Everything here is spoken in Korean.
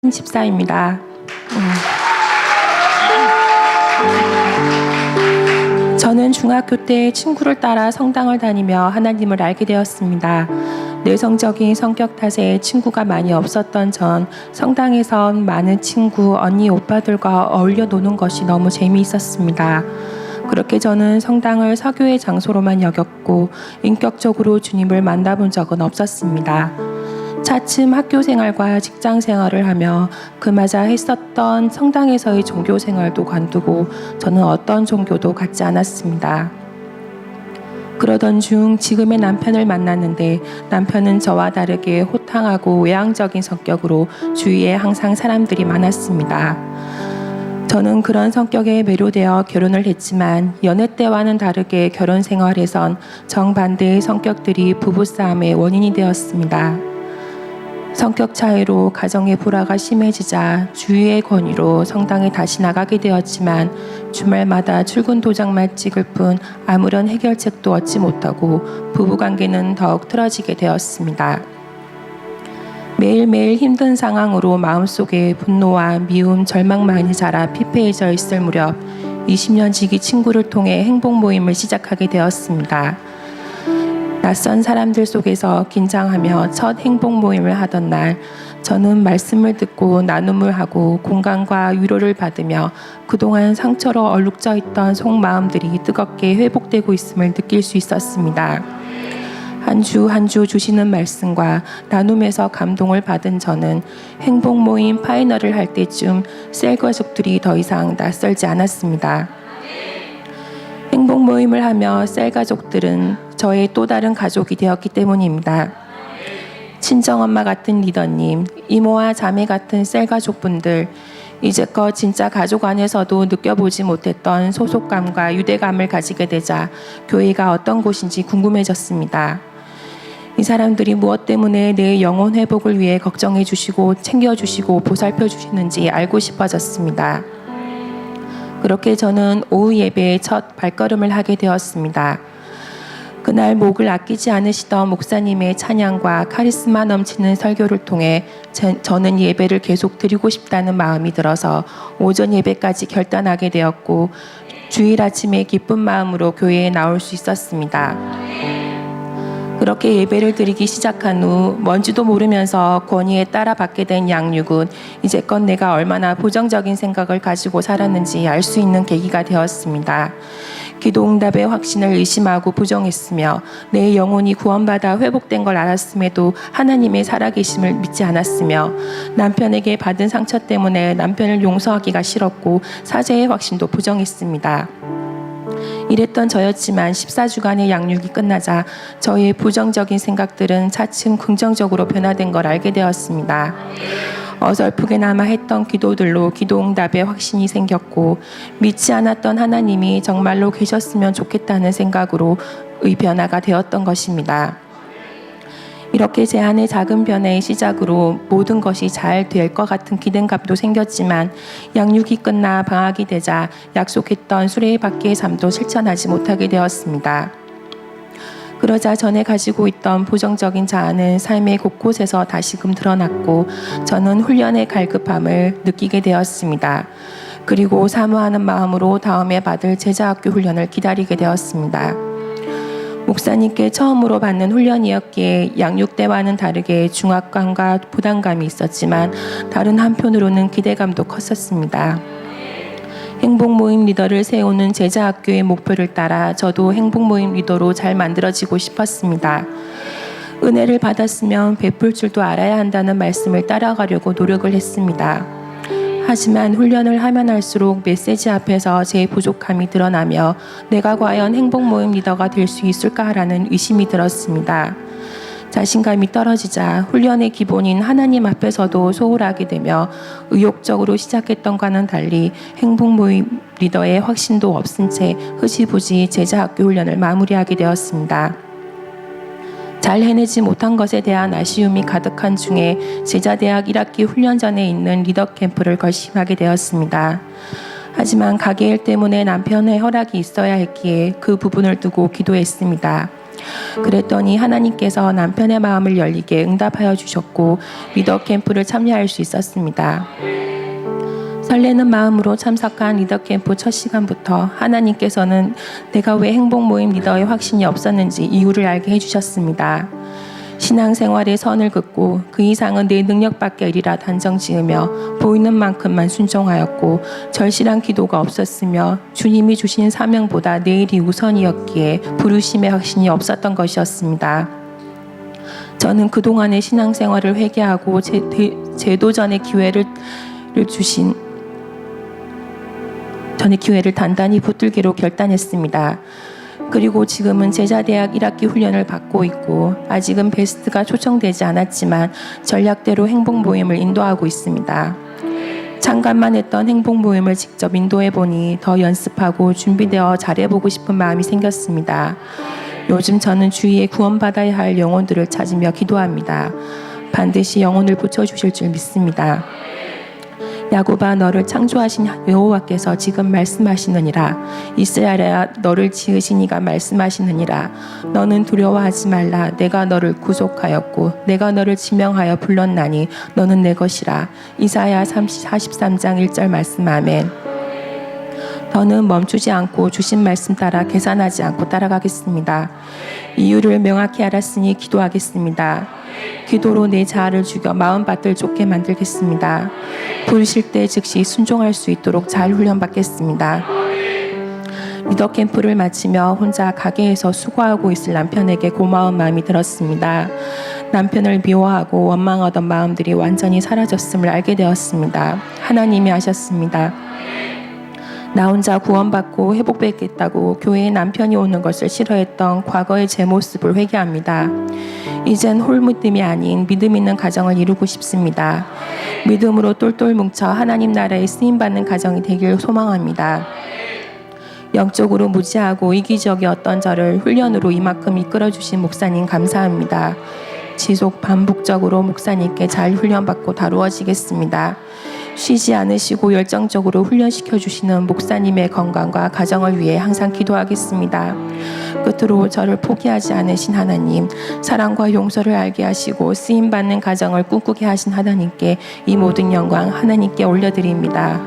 집사입니다. 저는 중학교 때 친구를 따라 성당을 다니며 하나님을 알게 되었습니다. 내성적인 성격 탓에 친구가 많이 없었던 전 성당에선 많은 친구, 언니, 오빠들과 어울려 노는 것이 너무 재미있었습니다. 그렇게 저는 성당을 사교의 장소로만 여겼고 인격적으로 주님을 만나본 적은 없었습니다. 차츰 학교 생활과 직장 생활을 하며 그마저 했었던 성당에서의 종교 생활도 관두고 저는 어떤 종교도 갖지 않았습니다. 그러던 중 지금의 남편을 만났는데 남편은 저와 다르게 호탕하고 외향적인 성격으로 주위에 항상 사람들이 많았습니다. 저는 그런 성격에 매료되어 결혼을 했지만 연애 때와는 다르게 결혼 생활에선 정반대의 성격들이 부부싸움의 원인이 되었습니다. 성격 차이로 가정의 불화가 심해지자 주위의 권유로 성당에 다시 나가게 되었지만 주말마다 출근 도장만 찍을 뿐 아무런 해결책도 얻지 못하고 부부관계는 더욱 틀어지게 되었습니다. 매일매일 힘든 상황으로 마음속에 분노와 미움, 절망만이 자라 피폐해져 있을 무렵 20년 지기 친구를 통해 행복 모임을 시작하게 되었습니다. 낯선 사람들 속에서 긴장하며 첫 행복 모임을 하던 날 저는 말씀을 듣고 나눔을 하고 공감과 위로를 받으며 그동안 상처로 얼룩져 있던 속마음들이 뜨겁게 회복되고 있음을 느낄 수 있었습니다. 한 주 한 주 주시는 말씀과 나눔에서 감동을 받은 저는 행복 모임 파이널을 할 때쯤 셀 가족들이 더 이상 낯설지 않았습니다. 행복 모임을 하며 셀 가족들은 저의 또 다른 가족이 되었기 때문입니다. 친정엄마 같은 리더님, 이모와 자매 같은 셀 가족분들, 이제껏 진짜 가족 안에서도 느껴보지 못했던 소속감과 유대감을 가지게 되자 교회가 어떤 곳인지 궁금해졌습니다. 이 사람들이 무엇 때문에 내 영혼 회복을 위해 걱정해 주시고 챙겨주시고 보살펴 주시는지 알고 싶어졌습니다. 그렇게 저는 오후 예배에 첫 발걸음을 하게 되었습니다. 그날 목을 아끼지 않으시던 목사님의 찬양과 카리스마 넘치는 설교를 통해 저는 예배를 계속 드리고 싶다는 마음이 들어서 오전 예배까지 결단하게 되었고 주일 아침에 기쁜 마음으로 교회에 나올 수 있었습니다. 그렇게 예배를 드리기 시작한 후 뭔지도 모르면서 권위에 따라 받게 된 양육은 이제껏 내가 얼마나 부정적인 생각을 가지고 살았는지 알 수 있는 계기가 되었습니다. 기도응답의 확신을 의심하고 부정했으며 내 영혼이 구원받아 회복된 걸 알았음에도 하나님의 살아계심을 믿지 않았으며 남편에게 받은 상처 때문에 남편을 용서하기가 싫었고 사죄의 확신도 부정했습니다. 이랬던 저였지만 14주간의 양육이 끝나자 저의 부정적인 생각들은 차츰 긍정적으로 변화된 걸 알게 되었습니다. 어설프게나마 했던 기도들로 기도응답에 확신이 생겼고 믿지 않았던 하나님이 정말로 계셨으면 좋겠다는 생각으로 의 변화가 되었던 것입니다. 이렇게 제 안의 작은 변화의 시작으로 모든 것이 잘 될 것 같은 기대감도 생겼지만 양육이 끝나 방학이 되자 약속했던 수레바퀴의 삶도 실천하지 못하게 되었습니다. 그러자 전에 가지고 있던 부정적인 자아는 삶의 곳곳에서 다시금 드러났고 저는 훈련의 갈급함을 느끼게 되었습니다. 그리고 사모하는 마음으로 다음에 받을 제자학교 훈련을 기다리게 되었습니다. 목사님께 처음으로 받는 훈련이었기에 양육 때와는 다르게 중압감과 부담감이 있었지만 다른 한편으로는 기대감도 컸었습니다. 행복 모임 리더를 세우는 제자학교의 목표를 따라 저도 행복 모임 리더로 잘 만들어지고 싶었습니다. 은혜를 받았으면 베풀 줄도 알아야 한다는 말씀을 따라가려고 노력을 했습니다. 하지만 훈련을 하면 할수록 메시지 앞에서 제 부족함이 드러나며 내가 과연 행복 모임 리더가 될 수 있을까라는 의심이 들었습니다. 자신감이 떨어지자 훈련의 기본인 하나님 앞에서도 소홀하게 되며 의욕적으로 시작했던과는 달리 행복 모임 리더의 확신도 없은 채 흐지부지 제자학교 훈련을 마무리하게 되었습니다. 잘 해내지 못한 것에 대한 아쉬움이 가득한 중에 제자대학 1학기 훈련전에 있는 리더 캠프를 결심하게 되었습니다. 하지만 가게 일 때문에 남편의 허락이 있어야 했기에 그 부분을 두고 기도했습니다. 그랬더니 하나님께서 남편의 마음을 열리게 응답하여 주셨고 리더 캠프를 참여할 수 있었습니다. 설레는 마음으로 참석한 리더 캠프 첫 시간부터 하나님께서는 내가 왜 행복 모임 리더의 확신이 없었는지 이유를 알게 해주셨습니다. 신앙생활의 선을 긋고 그 이상은 내 능력밖에 이리라 단정 지으며 보이는 만큼만 순종하였고 절실한 기도가 없었으며 주님이 주신 사명보다 내 일이 우선이었기에 부르심의 확신이 없었던 것이었습니다. 저는 그동안의 신앙생활을 회개하고 재도전의 기회를 주신 전의 기회를 단단히 붙들기로 결단했습니다. 그리고 지금은 제자대학 1학기 훈련을 받고 있고 아직은 베스트가 초청되지 않았지만 전략대로 행복 모임을 인도하고 있습니다. 잠깐만 했던 행복 모임을 직접 인도해보니 더 연습하고 준비되어 잘해보고 싶은 마음이 생겼습니다. 요즘 저는 주위에 구원받아야 할 영혼들을 찾으며 기도합니다. 반드시 영혼을 붙여주실 줄 믿습니다. 야곱아, 너를 창조하신 여호와께서 지금 말씀하시느니라. 이스라엘아, 너를 지으신 이가 말씀하시느니라. 너는 두려워하지 말라. 내가 너를 구속하였고 내가 너를 지명하여 불렀나니 너는 내 것이라. 이사야 43장 1절 말씀. 아멘. 더는 멈추지 않고 주신 말씀 따라 계산하지 않고 따라가겠습니다. 이유를 명확히 알았으니 기도하겠습니다. 기도로 내 자아를 죽여 마음밭을 좁게 만들겠습니다. 부르실 때 즉시 순종할 수 있도록 잘 훈련받겠습니다. 리더 캠프를 마치며 혼자 가게에서 수고하고 있을 남편에게 고마운 마음이 들었습니다. 남편을 미워하고 원망하던 마음들이 완전히 사라졌음을 알게 되었습니다. 하나님이 하셨습니다. 나 혼자 구원받고 회복받겠다고 교회에 남편이 오는 것을 싫어했던 과거의 제 모습을 회개합니다. 이젠 홀믿음이 아닌 믿음 있는 가정을 이루고 싶습니다. 믿음으로 똘똘 뭉쳐 하나님 나라에 쓰임받는 가정이 되길 소망합니다. 영적으로 무지하고 이기적이었던 저를 훈련으로 이만큼 이끌어주신 목사님 감사합니다. 지속 반복적으로 목사님께 잘 훈련받고 다루어지겠습니다. 쉬지 않으시고 열정적으로 훈련시켜 주시는 목사님의 건강과 가정을 위해 항상 기도하겠습니다. 끝으로 저를 포기하지 않으신 하나님, 사랑과 용서를 알게 하시고 쓰임받는 가정을 꿈꾸게 하신 하나님께 이 모든 영광 하나님께 올려드립니다.